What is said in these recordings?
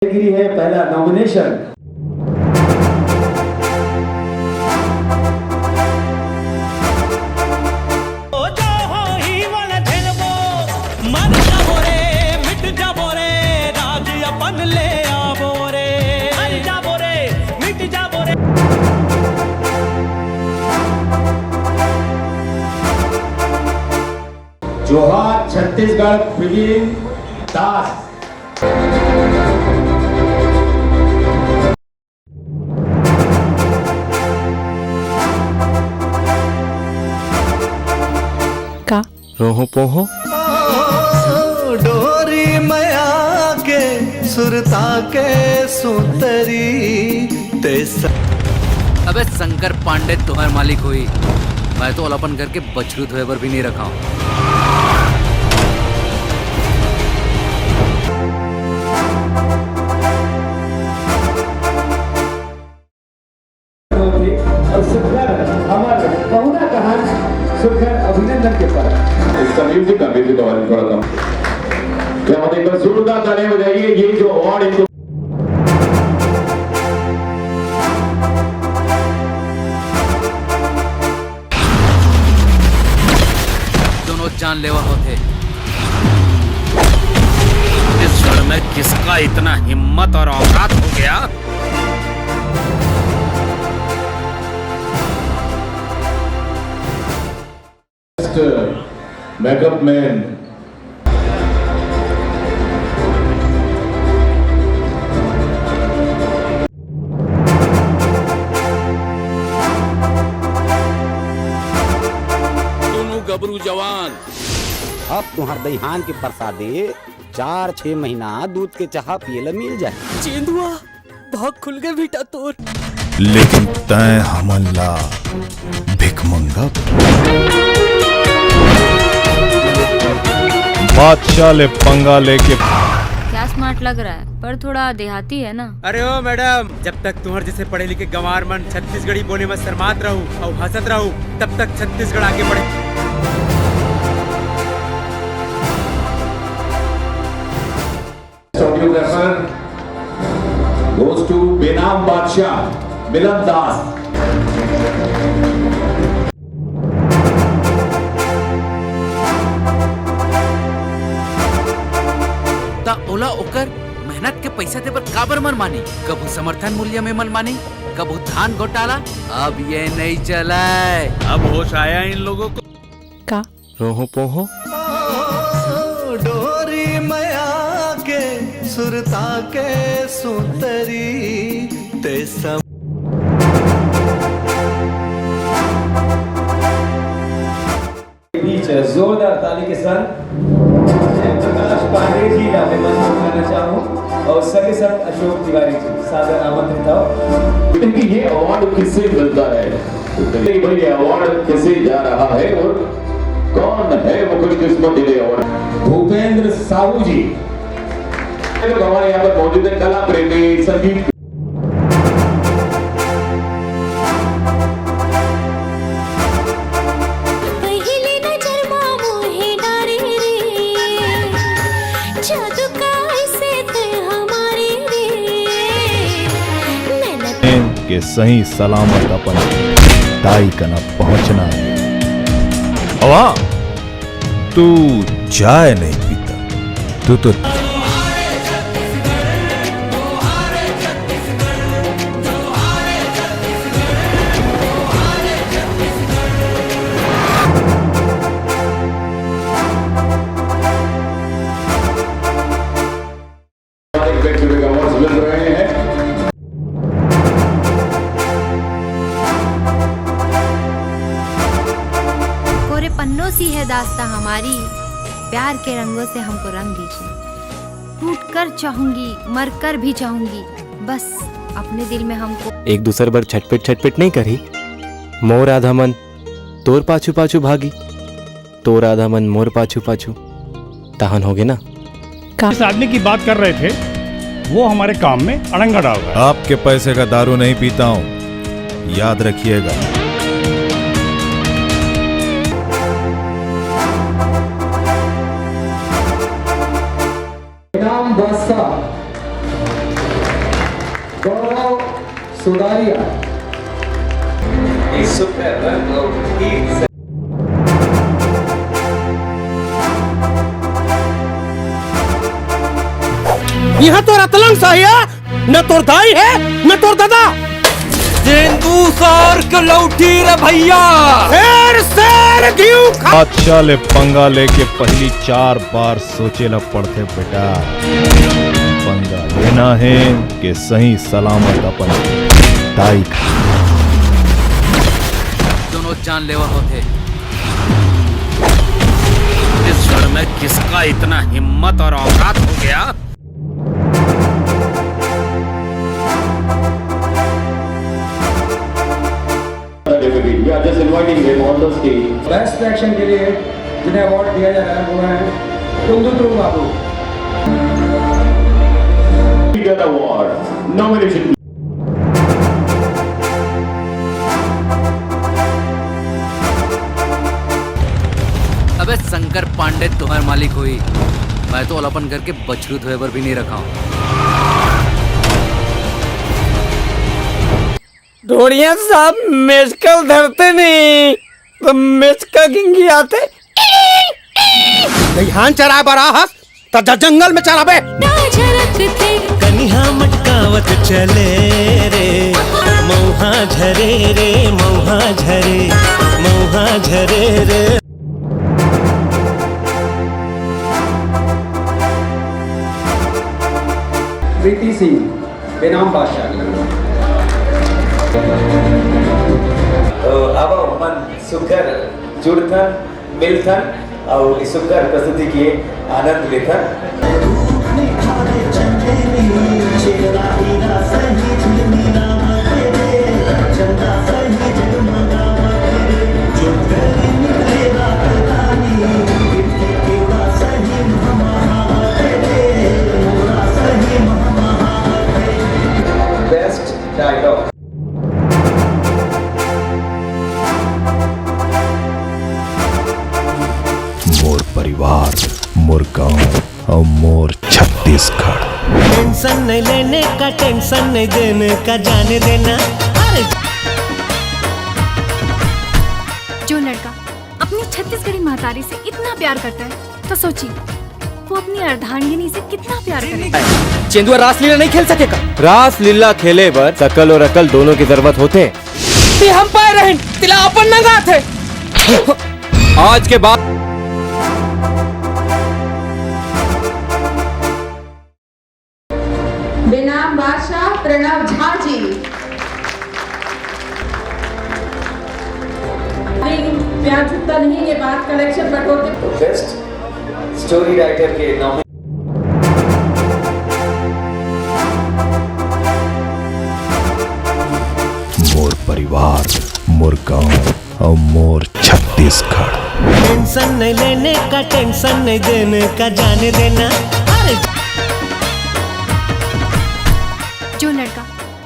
Category है पहला nomination. जोहार छत्तीसगढ़ प्रवीण दास। का रोहो पोहो डोरी मया के सुरता के सुतरी तेसा। अबे शंकर पांडे तुम्हारे मालिक हुई, मैं तो ओलापन करके बछरू धोए पर भी नहीं रखा हूँ। अभिनंदन के पर इसका म्यूजिक का थोड़ा कम क्या मतलब एक बार जोरदार तालियां बजाइए। ये जो अवार्ड इनको दोनों जानलेवा होते। इस क्षण में किसका इतना हिम्मत और औकात हो गया Makeup man. दोनों गबरू जवान अब तुहार दईहान के प्रसादे 4-6 महीना दूध के चाह पियला मिल जाए। चेंदुआ भाग खुल गए बेटा तोर। लेकिन तय हमला भिकमंगा बादशाह ले पंगा लेके क्या स्मार्ट लग रहा है, पर थोड़ा देहाती है ना। अरे ओ मैडम, जब तक तुम्हारे जैसे पढ़े लिखे गंवार मन छत्तीसगढ़ी बोले में शर्मात रहूं और हंसत रहूं, तब तक छत्तीसगढ़ आगे बढ़े। Audiographer goes to Benam Badshah, Milan Das. ता ओला ओकर मेहनत के पैसा दे पर काबर मन मानी, कबू समर्थन मूल्य में मन मानी, कबू धान घोटाला। अब ये नहीं चला है। अब होश आया इन लोगों को। का रोहो पोहो डोरी मया के सुरता के सुतरी ते सब बीच जोरदार ताली के साथ प्रकाश पांडे जी का मैं मंच करना चाहूँ और सभी संग अशोक तिवारी जी सादर आमंत्रित हो। इनकी ये अवार्ड किससे मिलता है, इतनी बड़ी अवार्ड किसे जा रहा है और कौन है वो खुशकिस्मत ये अवार्ड? भूपेंद्र साहू जी लोग हमारे यहाँ पर मौजूद है, कला प्रेमी, संगीत के सही सलामत अपन ताई कना पहुंचना है। अवा तू चाय नहीं पीता, तू तो अवार्ड मिल रहे हैं। पन्नों सी है दास्तां हमारी, प्यार के रंगों से हमको रंग दीजिए। टूट कर चाहूंगी, मर कर भी चाहूंगी, बस अपने दिल में हमको। एक दूसरे पर छटपट नहीं करी। मोर आधा मन तोर पाछू पाछू भागी, तोर आधा मन मोर पाछू पाछू तहन हो गए ना। जिस आदमी की बात कर रहे थे वो हमारे काम में अड़ंगा डाल रहा है। आपके पैसे का दारू नहीं पीता हूं, याद रखिएगा। इनाम बादशाह गौरव सुदारिया एक सुपर यहाँ तो रतलंग साहिया न तोर दाई है न तोर दादा। तेंदुसार के लौटी रे भैया, शेर घीव खा। बादशाह ले पंगा लेके पहली 4 बार सोचेला पड़ते बेटा। पंगा लेना है कि सही सलामत अपन ताई का। दोनों जानलेवा होते। इस क्षण में किसका इतना हिम्मत और औकात हो गया? We are just inviting him on the stage. Best action के लिए जिन्हें अवार्ड दिया जा रहा है वो है कुंदुत्रु बाबू। Bigger award nomination. अबे शंकर पांडे तुम्हारे मालिक हुई, मैं तो ओलापन करके बछरू धोए पर भी नहीं रखा हूँ। ढोड़िया साहब मेजकल धरते नहीं तो मेजका गिंगी आते। दहिहान चरा बराहस तजा जंगल में चराबे। कन्हा मटकावत चले रे, मौहा झरे रे, मौहा झरे, मौहा झरे रे। प्रीति सिंह बेनाम बादशाह तो अब मन सुकर जुड़थन मिलथन और इस सुकर प्रस्तुति के आनंद लेथन। बेस्ट डायलॉग मोर परिवार, मोर गांव और मोर छत्तीसगढ़। टेंशन नहीं लेने का, टेंशन नहीं देने का, जाने देना। अरे जो लड़का अपनी छत्तीसगढ़ी महतारी से इतना प्यार करता है तो सोचिए वो अपनी अर्धांगिनी से कितना प्यार करेगा। चेंदुआ रासलीला नहीं खेल सकेगा। रासलीला खेले बर सकल और अकल दोनों की जरूरत होते हैं। हम पाए रहे तिला अपन नगा थे। आज के बाद बेनाम बादशाह प्रणव झा जी। प्यार छुपता नहीं, ये बात कलेक्शन बटोरते। बेस्ट स्टोरी राइटर के नाम मोर परिवार, मोर गांव और मोर छत्तीसगढ़। टेंशन नहीं लेने का, टेंशन नहीं देने का, जाने देना। अरे जो लड़का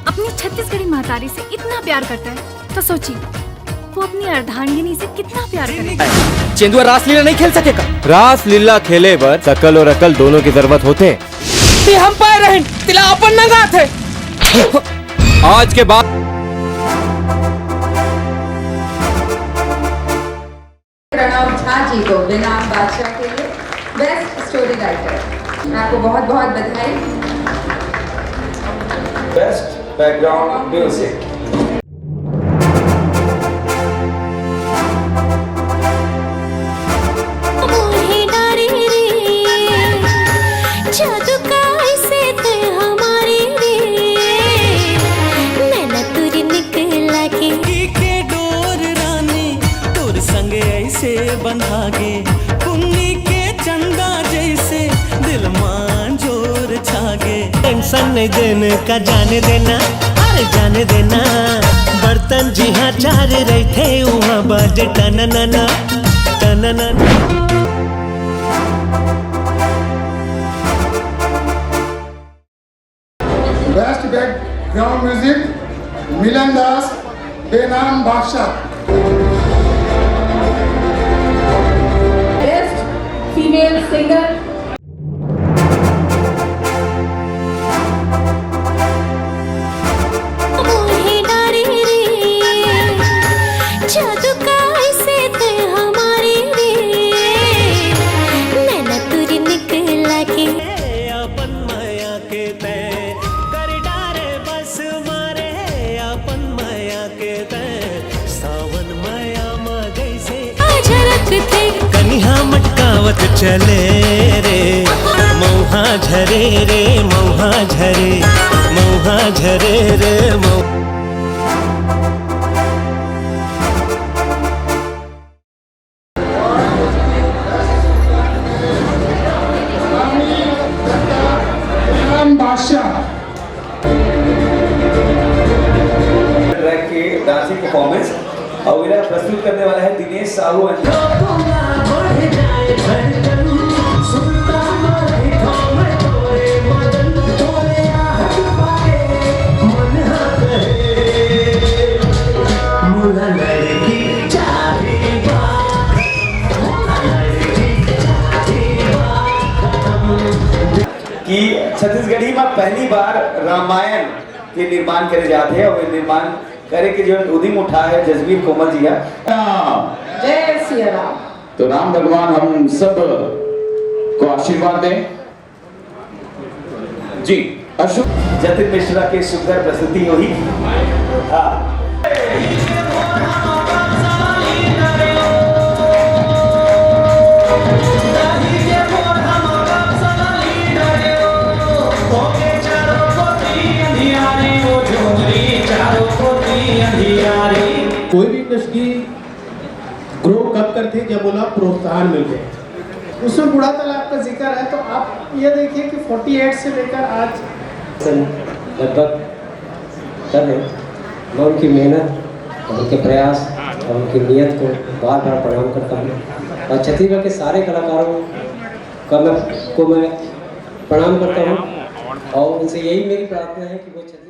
अपनी छत्तीसगढ़ी महतारी से इतना प्यार करता है तो सोचिए वो अपनी अर्धांगिनी से कितना प्यार करेगा। चेंदुआ रासलीला नहीं खेल सकेगा। रासलीला खेले बर सकल और अकल दोनों की जरूरत होते हैं। हम पाए रहे तिला अपन नगा थे। आज के बाद प्रणव झा जी को बेनाम बादशाह के लिए बेस्ट स्टोरी राइटर। आपको बहुत बहुत बधाई। बेस्ट बैकग्राउंड म्यूजिक बंधागे पुन्नी के चंदा जैसे दिल मान जोर छागे। टेंशन नहीं देने का, जाने देना। अरे जाने देना। बर्तन जी हाँ चार रहे थे वहाँ बाजे टननना टननना। बेस्ट बैकग्राउंड म्यूजिक मिलन दास बेनाम बादशाह। फीमेल सिंगर अपन माया के तय कर डारे बस मारे। अपन माया के तय सावन माया मगई से थे कन्हा मटकावत चले रे। मौहा झरे रे, मौहा झरे, मौहा झरे रे के डांसिंग परफॉर्मेंस और इन्हें प्रस्तुत करने वाला है दिनेश साहू। कि छत्तीसगढ़ी में पहली बार रामायण के निर्माण करे जाते हैं और निर्माण करे के जो उद्यम उठा है जसवीर कोमल जी है। जय सिया राम। तो राम भगवान हम सब को आशीर्वाद दें। जी अशोक जतिन मिश्रा के सुंदर प्रस्तुति हुई। हाँ कोई भी इंडस्ट्री ग्रो कब करते जब बोला प्रोत्साहन मिलते हैं। उसमें बूढ़ा तालाब का जिक्र है, तो आप ये देखिए कि 48 से लेकर आज लगभग कर रहे हैं। मैं उनकी मेहनत और उनके प्रयास और उनकी नीयत को बार बार प्रणाम करता हूँ और छत्तीसगढ़ के सारे कलाकारों को मैं प्रणाम करता हूँ और उनसे यही मेरी प्रार्थना है कि वो छत्तीसगढ़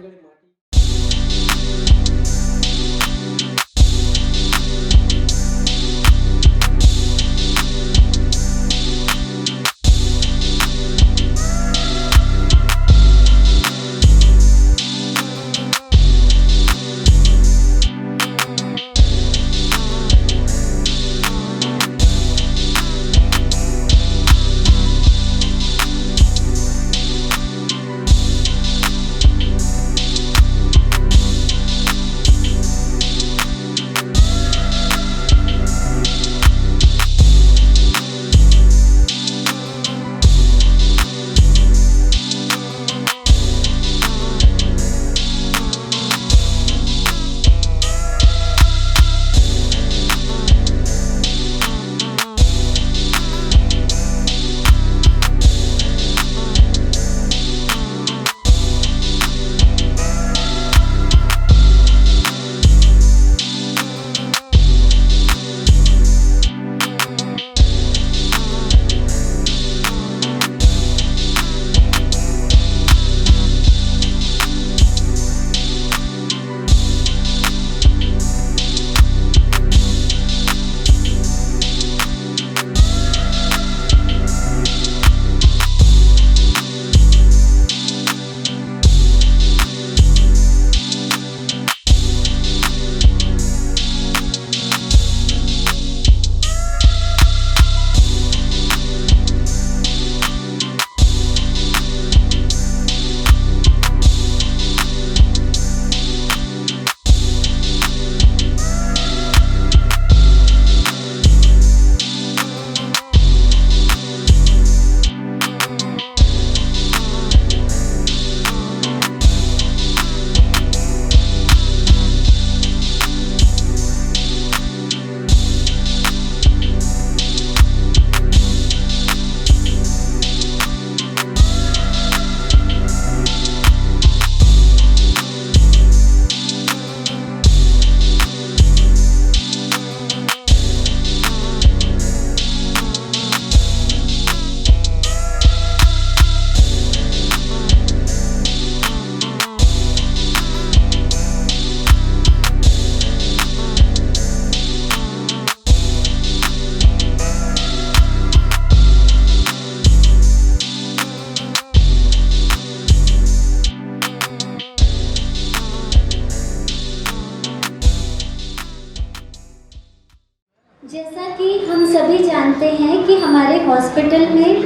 जैसा कि हम सभी जानते हैं कि हमारे हॉस्पिटल में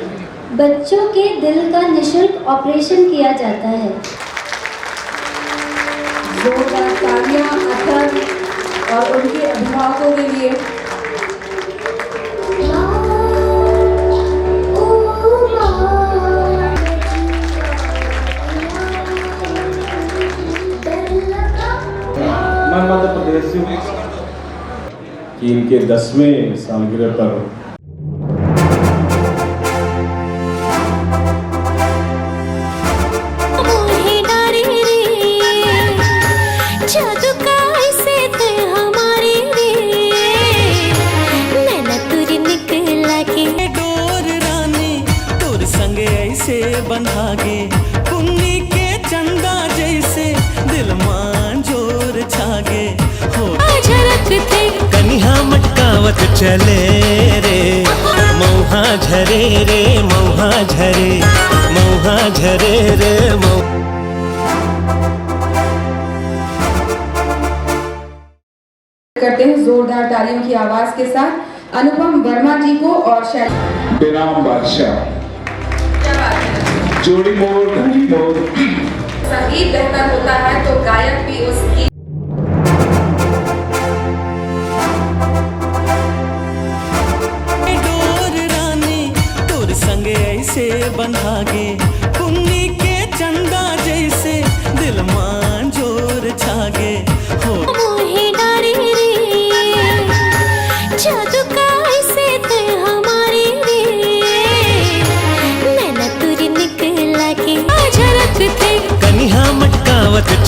बच्चों के दिल का निःशुल्क ऑपरेशन किया जाता है। जोरदार तालियां अथर और उनके अभिभावकों के लिए। मैं मध्य प्रदेश से कि इनके 10वें सालगिरह पर बंधागे पुन्नी के चंदा जैसे दिल मान जोर छागे हो झरकते कन्हा मटकावत चले रे मौहा झरे रे मौहा झरे मौहा झरे रे करते हैं जोरदार तालियों की आवाज के साथ अनुपम वर्मा जी को और शैली बेनाम बादशाह जोड़ी मोड़ घड़ी मोड़। संगीत बेहतर होता है तो गायक भी उसकी डोर रानी तोर संग ऐसे बंधागे पुन्नी के चंदा जैसे दिल मान जोर छागे हो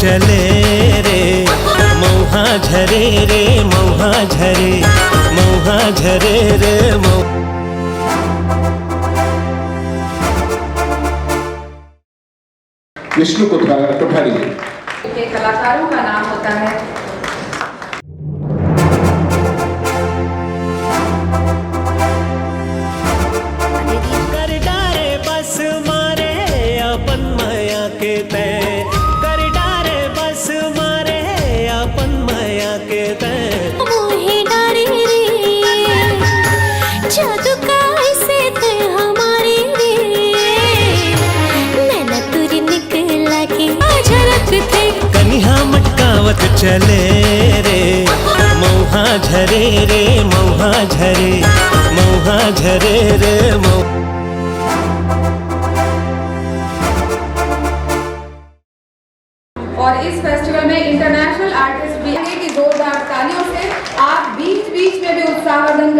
चले रे मौहा झरे रे मौहा झरे मौहा झरे रे विष्णु कोठारी के कलाकारों का नाम होता है कर डारे बस मारे अपन माया के तय कर डारे बस मारे अपन माया के तय मोहे डारे रे जादू का ऐसे ते हमारे रे नैना तुरी निकला के झलक थे कन्हा मटकावत चले रे मौहा झरे रे मौहा झरे मौहा झरे रे और इस फेस्टिवल में इंटरनेशनल आर्टिस्ट भी हैं कि जोरदार तालियों से आप बीच बीच में भी उत्साहवर्धन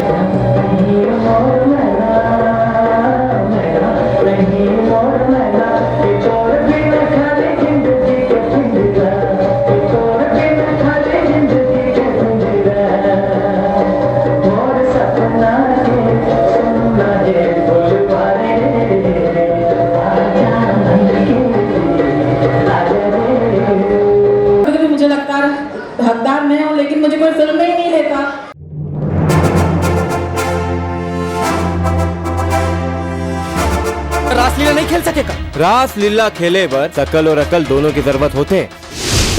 मुझे लगता है हकदार मैं हूँ लेकिन मुझे कोई फिल्म में ही नहीं लेता। रासलीला नहीं खेल सकेगा। रासलीला खेले बर सकल और अकल दोनों की जरूरत होते।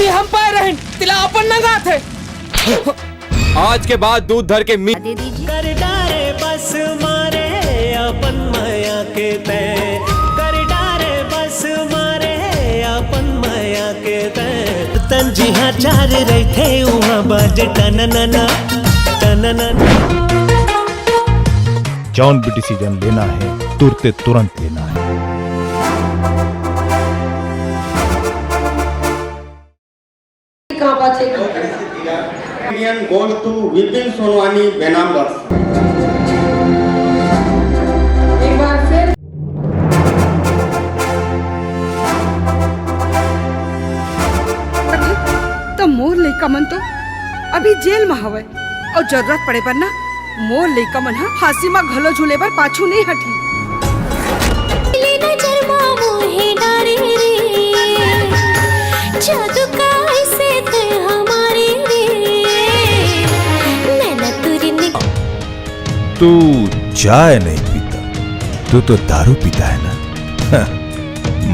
हम पाए रहें तिला अपन नंगा थे। आज के बाद दूध धर के मी कर डारे बस मारे अपन माया के तय कर डारे बस मारे अपन माया के तय तन जिहा चार रहे थे वहाँ बाजे टननना टननना जौन भी डिसीजन लेना है तुरंत लेना है। goes to Vipin Sonwani Benam Bus. एक बार फिर तो मोर लइका मन तो अभी जेल में हवे और जरूरत पड़े पर ना मोर लइका मन फांसी में घलो झूले पर पाछू नहीं हटी। मोहे डारे रे जादू का ऐसे ते हमारे रे नैना तुरी तू चाय नहीं पीता, तू तो दारू पीता है ना।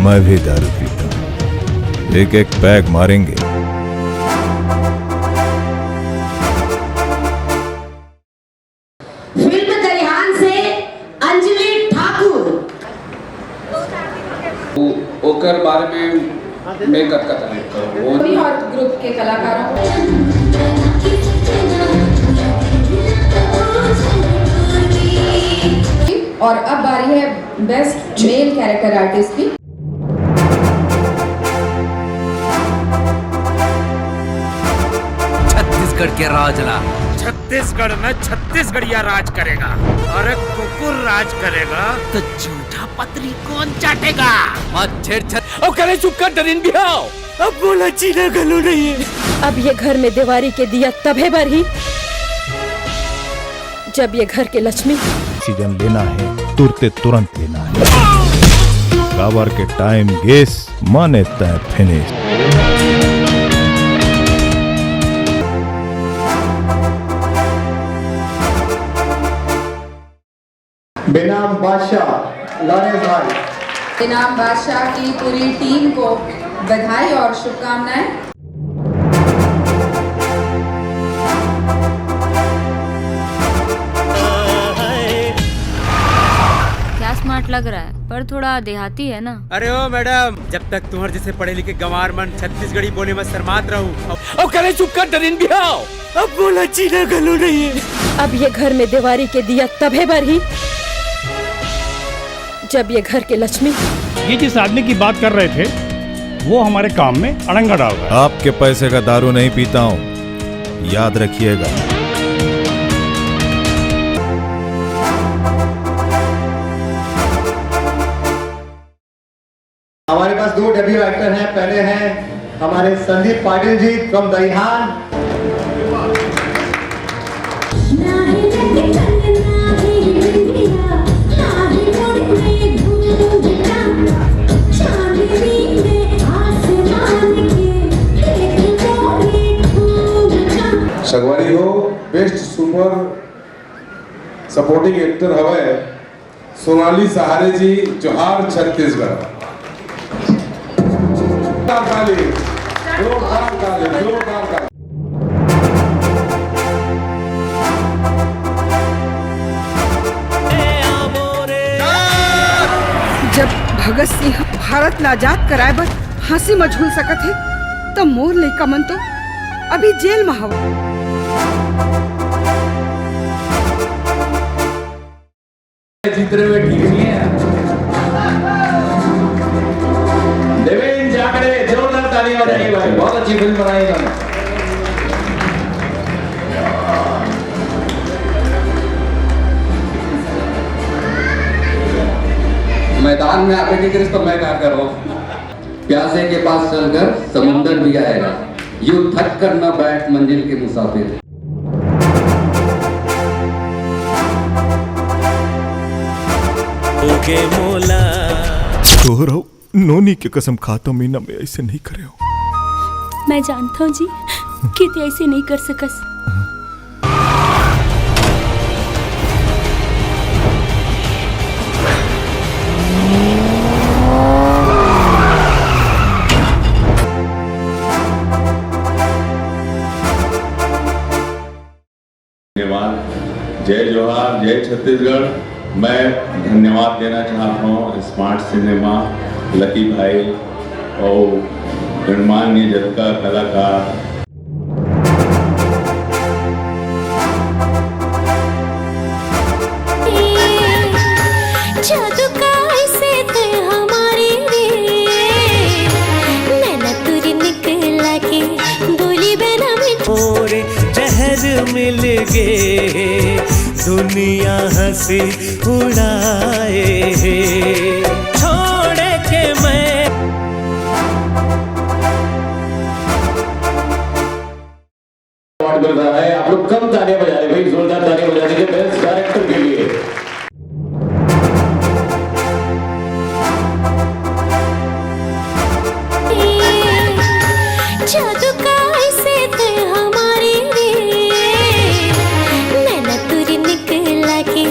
मैं भी दारू पीता हूँ। एक एक पैग मारेंगे। फिल्म दरिहान से अंजलि ठाकुर ओकर बारे में मेकअप का तरह वो और ग्रुप के कलाकारों और अब बारी है बेस्ट मेल कैरेक्टर आर्टिस्ट की। छत्तीसगढ़ के राजला छत्तीसगढ़ में छत्तीसगढ़िया राज करेगा और एक कुकुर राज करेगा तो झूठा पत्री कौन चाटेगा। मत छेड़ और करे चुप कर डरिन भी आओ। अब बोला चीना गलो नहीं है। अब ये घर में दीवारी के दिया तभे भर ही जब ये घर के लक्ष्मी डिसीजन लेना है तुरंत लेना है। काबर के टाइम गेस माने तय फिनिश। बेनाम बादशाह लाने भाई बेनाम बादशाह की पूरी टीम को बधाई और शुभकामनाएं। क्या स्मार्ट लग रहा है पर थोड़ा देहाती है ना। अरे ओ मैडम जब तक तुम्हारे जैसे पढ़े लिखे गंवार मन छत्तीसगढ़ी बोले में शर्मात रहूं और करे चुप कर डरिन भी आओ। अब बोला चीना गलो नहीं है। अब ये घर में दीवारी के दिया तभे भर ही जब ये घर के लक्ष्मी ये जिस आदमी की बात कर रहे थे वो हमारे काम में अड़ंगा डाल रहा है। आपके पैसे का दारू नहीं पीता हूँ, याद रखिएगा। हमारे पास दो डेब्यू एक्टर हैं। पहले हैं हमारे संदीप पाटिल जी फ्रॉम दहीहान। सगवारी हो बेस्ट सुपर सपोर्टिंग एक्टर हवे सोनाली सहारे जी जोहार छत्तीसगढ़। जब भगत सिंह भारत ला आजाद कराए बर फांसी में झूल सकत है तो मोर लइका मन तो अभी जेल में हवा। चित्र में ठीक नहीं है। देवेंद्र जागड़े जोरदार ताली बजाइए भाई, बहुत अच्छी फिल्म बनाई इन्होंने। मैदान में आके निकले तो मैं क्या कर रहा हूँ? प्यासे के पास चलकर समुंदर भी आएगा, यूं थक कर न बैठ मंजिल के मुसाफिर। ओके मोला तोहरा नोनी के कसम खाता मीना में ऐसे नहीं करे हो। मैं जानता हूँ जी कि तू ऐसे नहीं कर सकस। धन्यवाद। जय जोहार, जय छत्तीसगढ़। मैं धन्यवाद देना चाहता हूँ स्मार्ट सिनेमा, लकी भाई और गणमान्य जगत का कलाकार। जादू का ऐसे थे हमारे नैना तुरी निकला के बोली बेना में और जहर मिल गए दुनिया हंसी उड़ाए छोड़ के मैं। अवार्ड मिल रहा है, आप लोग कम तालियां बजा रहे भाई, जोरदार तालियां बजा दीजिए बेस्ट डायरेक्टर के लिए। जादू का ऐसे थे हमारे नैना तुरी निकला के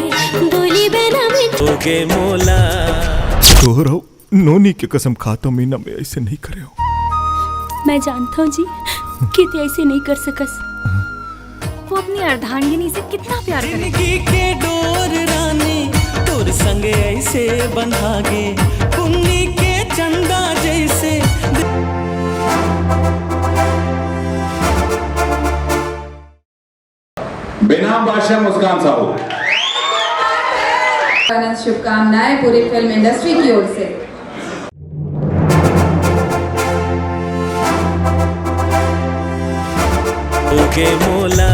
बोली बेना में ओके मोला तोहरा नोनी के कसम खाता मीना में ऐसे नहीं करे हो। मैं जानता हूँ जी कि तू ऐसे नहीं कर सकस। वो अपनी अर्धांगिनी से कितना प्यार करे। जिंदगी के डोर रानी तोर संग ऐसे बंधागे पुन्नी के चंदा जैसे। बेनाम बादशाह मुस्कान साहू। शुभकामनाएं पूरी फिल्म इंडस्ट्री की ओर से। ओके मोला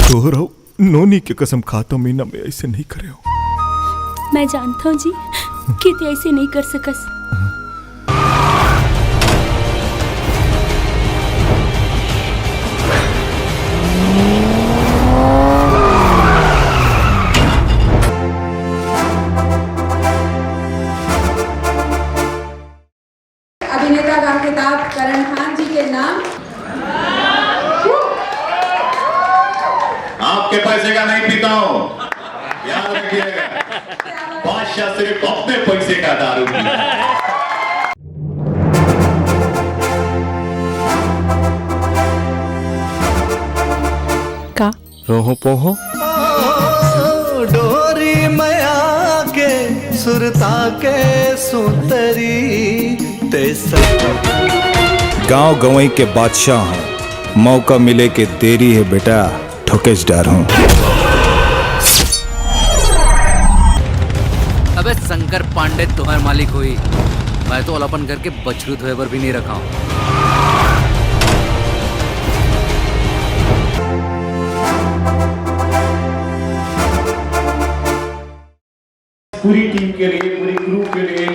तोहरा नोनी के कसम खाता मीना में ऐसे नहीं करे हो। मैं जानता हूँ जी कि तू ऐसे नहीं कर सकस। अभिनेता का खिताब करण खान जी के नाम। आपके पैसे का नहीं पीता हूं, याद रखिएगा। बादशाह सिर्फ अपने पैसे का दारू पीता है। का रोहो पोहो डोरी मया के सुरता के सुतरी तेसा। गांव गवई के बादशाह हूँ, मौका मिले के देरी है बेटा, ठोकेजदार हूँ। अबे शंकर पांडे तुम्हारे मालिक हुई, मैं तो ओलापन करके बछरू धोए पर भी नहीं रखा हूँ। पूरी टीम के लिए, पूरी क्रू के लिए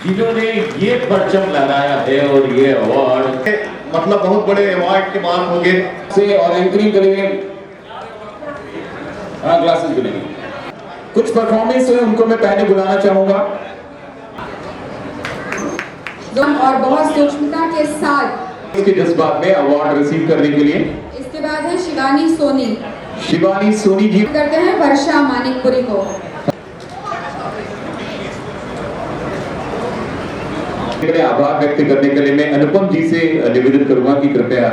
जिन्होंने ये परचम लहराया है और ये अवार्ड मतलब बहुत बड़े अवार्ड के मांग होंगे से और एंकरिंग करेंगे। हाँ ग्लासेस मिलेंगे। कुछ परफॉर्मेंस है उनको मैं पहले बुलाना चाहूंगा। और बहुत सूक्ष्मता के साथ इसके जज्बात में अवार्ड रिसीव करने के लिए इसके बाद है शिवानी सोनी। शिवानी सोनी जी करते हैं वर्षा मानिकपुरी को। आभार व्यक्त करने के लिए मैं अनुपम जी से निवेदन करूंगा कि कृपया